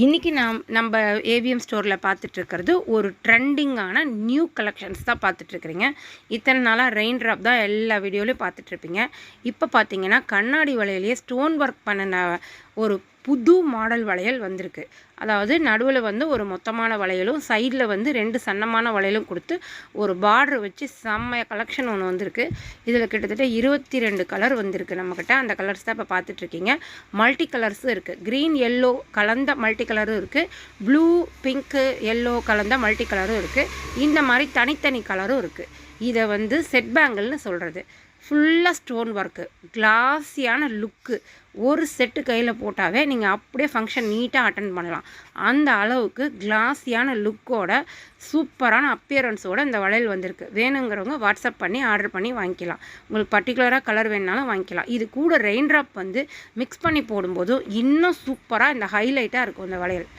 இன்றைக்கி நம்ம ஏவிஎம் ஸ்டோரில் பார்த்துட்ருக்கிறது ஒரு ட்ரெண்டிங்கான நியூ கலெக்ஷன்ஸ் தான் பார்த்துட்ருக்குறீங்க. இத்தனை நாளாக ரெயின் ட்ராப் தான் எல்லா வீடியோலையும் பார்த்துட்ருப்பீங்க. இப்போ பார்த்தீங்கன்னா கண்ணாடி வளையலையே ஸ்டோன் ஒர்க் பண்ணின ஒரு புது மாடல் வளையல் வந்திருக்கு. அதாவது நடுவில் வந்து ஒரு மொத்தமான வளையலும் சைடில் வந்து 2 சன்னமான வளையலும் கொடுத்து ஒரு பார்டர் வச்சு செம்மைய கலெக்ஷன் ஒன்று வந்திருக்கு. இதில் கிட்டத்தட்ட 22 கலர் வந்திருக்கு நம்மக்கிட்ட. அந்த கலர்ஸ் தான் இப்போ பார்த்துட்ருக்கீங்க. மல்டி கலர்ஸும் இருக்குது. க்ரீன் எல்லோ கலந்த மல்டி கலரும் இருக்குது. ப்ளூ பிங்க்கு எல்லோ கலந்த மல்டி கலரும் இருக்குது. இந்த மாதிரி தனித்தனி கலரும் இருக்குது. இதை வந்து செட் பேங்கிள்னு சொல்கிறது. ஃபுல்லாக ஸ்டோன் ஒர்க்கு, கிளாஸியான லுக்கு. ஒரு செட்டு கையில் போட்டாவே நீங்கள் அப்படியே ஃபங்க்ஷன் நீட்டாக அட்டன் பண்ணலாம். அந்த அளவுக்கு கிளாஸியான லுக்கோட சூப்பரான அப்பியரன்ஸோடு இந்த வளையல் வந்திருக்கு. வேணுங்கிறவங்க வாட்ஸ்அப் பண்ணி ஆர்டர் பண்ணி வாங்கிக்கலாம். உங்களுக்கு பர்டிகுலராக கலர் வேணுனாலும் வாங்கிக்கலாம். இது கூட ரெயின் ட்ராப் வந்து மிக்ஸ் பண்ணி போடும்போது இன்னும் சூப்பராக இந்த ஹைலைட்டாக இருக்கும் இந்த வளையல்.